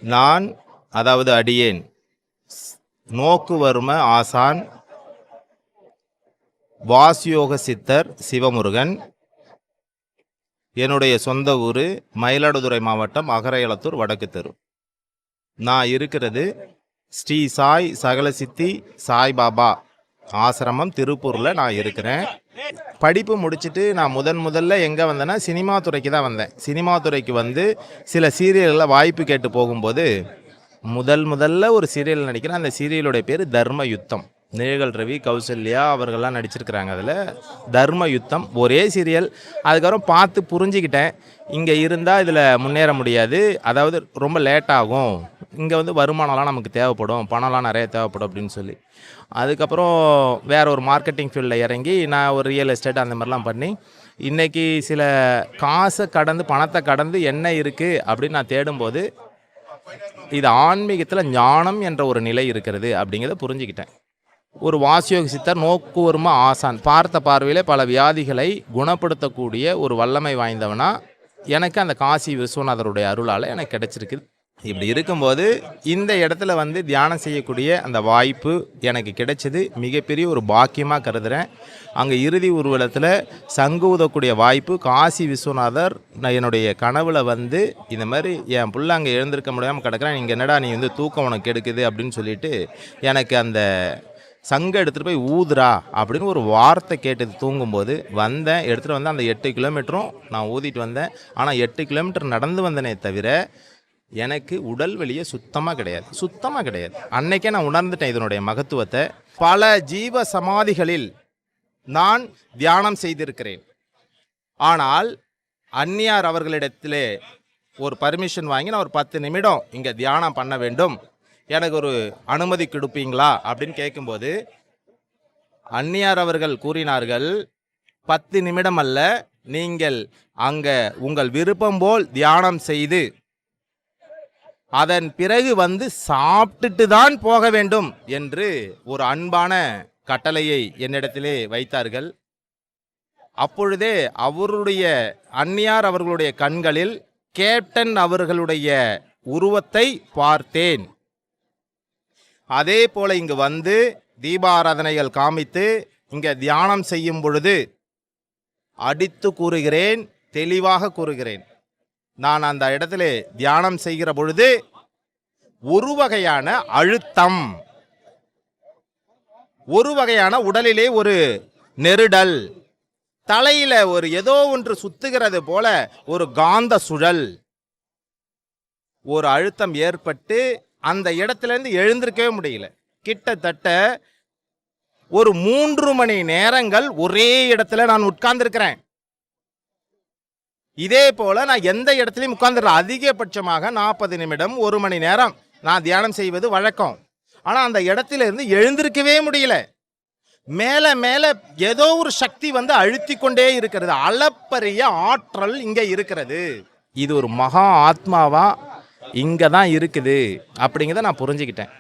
நான் அதாவது அடியேன் நோக்குவர்ம ஆசான் வாசியோக சித்தர் சிவமுருகன். என்னுடைய சொந்த ஊர் மயிலாடுதுறை மாவட்டம் அகரையளத்தூர் வடக்கு தெரு. நான் இருக்கிறது ஸ்ரீ சாய் சகலசித்தி சாய்பாபா ஆசிரமம் திருப்பூரில் நான் இருக்கிறேன். படிப்பு முடிச்சுட்டு நான் முதல்ல எங்கே வந்தேன்னா சினிமா துறைக்கு தான் வந்தேன். சினிமா துறைக்கு வந்து சில சீரியல்களில் வாய்ப்பு கேட்டு போகும்போது முதல்ல ஒரு சீரியல் நடிக்கிறேன். அந்த சீரியலுடைய பேர் தர்ம யுத்தம். நிழல் ரவி, கௌசல்யா அவர்கள்லாம் நடிச்சிருக்கிறாங்க. அதில் தர்ம யுத்தம் ஒரே சீரியல். அதுக்கப்புறம் பார்த்து புரிஞ்சுக்கிட்டேன், இங்கே இருந்தால் இதில் முன்னேற முடியாது, அதாவது ரொம்ப லேட் ஆகும், இங்கே வந்து வருமானம்லாம் நமக்கு தேவைப்படும், பணம்லாம் நிறைய தேவைப்படும் அப்படின்னு சொல்லி அதுக்கப்புறம் வேறு ஒரு மார்க்கெட்டிங் ஃபீல்டில் இறங்கி நான் ஒரு ரியல் எஸ்டேட் அந்த மாதிரிலாம் பண்ணி இன்றைக்கி சில காசை கடந்து பணத்தை கடந்து என்ன இருக்குது அப்படின்னு நான் தேடும்போது இது ஆன்மீகத்தில் ஞானம் என்ற ஒரு நிலை இருக்கிறது அப்படிங்கிறத புரிஞ்சுக்கிட்டேன். ஒரு வாசியோக சித்தர் நோக்குவர்ம ஆசான், பார்த்த பார்வையிலே பல வியாதிகளை குணப்படுத்தக்கூடிய ஒரு வல்லமை வாய்ந்தவனா எனக்கு அந்த காசி விஸ்வநாதருடைய அருளால் எனக்கு கிடைச்சிருக்குது. இப்படி இருக்கும்போது இந்த இடத்துல வந்து தியானம் செய்யக்கூடிய அந்த வாய்ப்பு எனக்கு கிடைச்சது மிகப்பெரிய ஒரு பாக்கியமாக கருதுகிறேன். அங்கே இறுதி ஊர்வலத்தில் சங்கு ஊதக்கூடிய வாய்ப்பு காசி விஸ்வநாதர் என்னுடைய கனவில் வந்து இந்த மாதிரி என் பிள்ளை அங்கே எழுந்திருக்க முடியாமல் கிடக்கிறேன், நீங்கள் என்னடா நீ வந்து தூக்கம் உனக்கு கெடுக்குது அப்படின்னு சொல்லிட்டு எனக்கு அந்த சங்கை எடுத்துகிட்டு போய் ஊதுரா அப்படின்னு ஒரு வார்த்தை கேட்டது. தூங்கும்போது வந்தேன், எடுத்துகிட்டு வந்தேன். அந்த 8 கிலோமீட்டரும் நான் ஊதிட்டு வந்தேன். ஆனால் 8 கிலோமீட்டர் நடந்து வந்தனே தவிர எனக்கு உடல் வெளியே சுத்தமாக கிடையாது. அன்னைக்கே நான் உணர்ந்துட்டேன் இதனுடைய மகத்துவத்தை. பல ஜீவ சமாதிகளில் நான் தியானம் செய்திருக்கிறேன். ஆனால் அந்நியார் அவர்களிடத்திலே ஒரு பர்மிஷன் வாங்கி நான் ஒரு 10 நிமிடம் இங்கே தியானம் பண்ண வேண்டும், எனக்கு ஒரு அனுமதி கொடுப்பீங்களா அப்படின்னு கேட்கும்போது அந்நியார் அவர்கள் கூறினார்கள், 10 நிமிடம் அல்ல, நீங்கள் அங்கே உங்கள் விருப்பம் போல் தியானம் செய்து அதன் பிறகு வந்து சாப்பிட்டுட்டு தான் போக வேண்டும் என்று ஒரு அன்பான கட்டளையை என்னிடத்திலே வைத்தார்கள். அப்பொழுதே அவருடைய அந்நியார் அவர்களுடைய கண்களில் கேப்டன் அவர்களுடைய உருவத்தை பார்த்தேன். அதே போல இங்கு வந்து தீபாராதனைகள் காமித்து இங்கே தியானம் செய்யும் பொழுது அடித்து கூறுகிறேன், தெளிவாக கூறுகிறேன், நான் அந்த இடத்துல தியானம் செய்கிற பொழுது ஒரு வகையான அழுத்தம், ஒரு வகையான உடலிலே ஒரு நெருடல், தலையில ஒரு ஏதோ ஒன்று சுத்துகிறது போல ஒரு காந்த சுழல், ஒரு அழுத்தம் ஏற்பட்டு அந்த இடத்துல இருந்து எழுந்திருக்கவே முடியல. கிட்டத்தட்ட ஒரு 3 மணி நேரங்கள் ஒரே இடத்துல நான் உட்கார்ந்திருக்கிறேன். இதே போல நான் எந்த இடத்துலையும் உட்கார்ந்துடலாம். அதிகபட்சமாக 40 நிமிடம் 1 மணி நேரம் நான் தியானம் செய்வது வழக்கம். ஆனால் அந்த இடத்துல இருந்து எழுந்திருக்கவே முடியல. மேலே மேலே ஏதோ ஒரு சக்தி வந்து அழுத்தி கொண்டே இருக்கிறது. அளப்பரிய ஆற்றல் இங்கே இருக்கிறது. இது ஒரு மகா ஆத்மாவா இங்கே தான் இருக்குது அப்படிங்கிறத நான் புரிஞ்சுக்கிட்டேன்.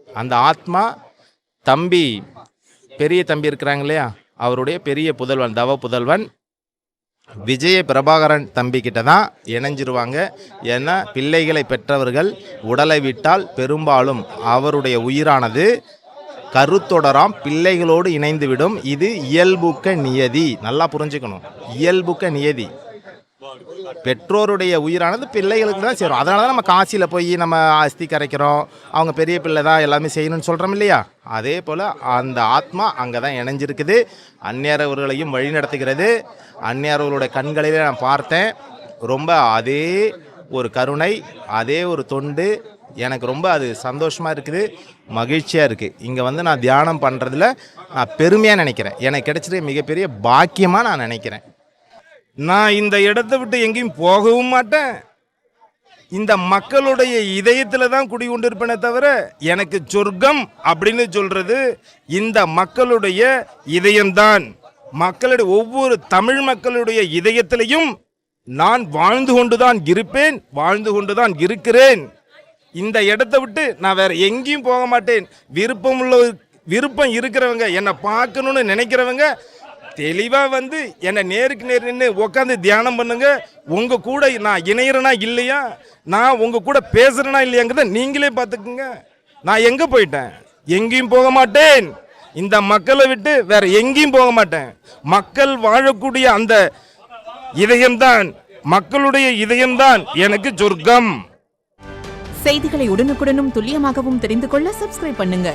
அந்த ஆத்மா தம்பி, பெரிய தம்பி இருக்கிறாங்க இல்லையா, அவருடைய பெரிய புதல்வன், தவ புதல்வன் விஜய பிரபாகரன் தம்பிக்கிட்ட தான் இணைஞ்சிருவாங்க. ஏன்னா பிள்ளைகளை பெற்றவர்கள் உடலை விட்டால் பெரும்பாலும் அவருடைய உயிரானது கருத்தொடராம் பிள்ளைகளோடு இணைந்துவிடும். இது இயல்புக்க நியதி. நல்லா புரிஞ்சுக்கணும், இயல்புக்க நியதி. பெற்றோருடைய உயிரானது பிள்ளைகளுக்கு தான் சேரும். அதனால தான் நம்ம காசியில் போய் நம்ம அஸ்தி கரைக்கிறோம், அவங்க பெரிய பிள்ளை தான் எல்லாமே செய்யணும்னு சொல்கிறோம் இல்லையா. அதே போல் அந்த ஆத்மா அங்கே தான் இணைஞ்சிருக்குது. அந்நியரவர்களையும் வழி நடத்துகிறது. அந்நியரவர்களுடைய கண்களிலே நான் பார்த்தேன். ரொம்ப அதே ஒரு கருணை, அதே ஒரு தொண்டு, எனக்கு ரொம்ப அது சந்தோஷமாக இருக்குது, மகிழ்ச்சியாக இருக்குது. இங்கே வந்து நான் தியானம் பண்ணுறதுல நான் பெருமையாக நினைக்கிறேன். எனக்கு கிடைச்சிருக்க மிகப்பெரிய பாக்கியமாக நான் நினைக்கிறேன். நான் இந்த இடத்தை விட்டு எங்கேயும் போகவும் மாட்டேன். இந்த மக்களுடைய இதயத்தில் தான் குடிகொண்டிருப்பேனே தவிர எனக்கு சொர்க்கம் அப்படின்னு சொல்றது இந்த மக்களுடைய இதயம்தான். மக்களுடைய ஒவ்வொரு தமிழ் மக்களுடைய இதயத்திலையும் நான் வாழ்ந்து கொண்டுதான் இருப்பேன், வாழ்ந்து கொண்டுதான் இருக்கிறேன். இந்த இடத்தை விட்டு நான் வேற எங்கேயும் போக மாட்டேன். விருப்பம் இருக்கிறவங்க, என்னை பார்க்கணும்னு நினைக்கிறவங்க தெளிவாக வந்து என்னை நேருக்கு நேர் நின்று உட்காந்து தியானம் பண்ணுங்க. உங்கள் கூட நான் இணையிறேனா இல்லையா, நான் உங்கள் கூட பேசுகிறேனா இல்லையாங்கிறத நீங்களே பார்த்துக்குங்க. நான் எங்கே போயிட்டேன்? எங்கேயும் போக மாட்டேன். இந்த மக்களை விட்டு வேற எங்கேயும் போக மாட்டேன். மக்கள் வாழக்கூடிய அந்த இதயம்தான், மக்களுடைய இதயம்தான் எனக்கு சொர்க்கம். செய்திகளை உடனுக்குடனும் துல்லியமாகவும் தெரிந்து கொள்ள சப்ஸ்கிரைப் பண்ணுங்க.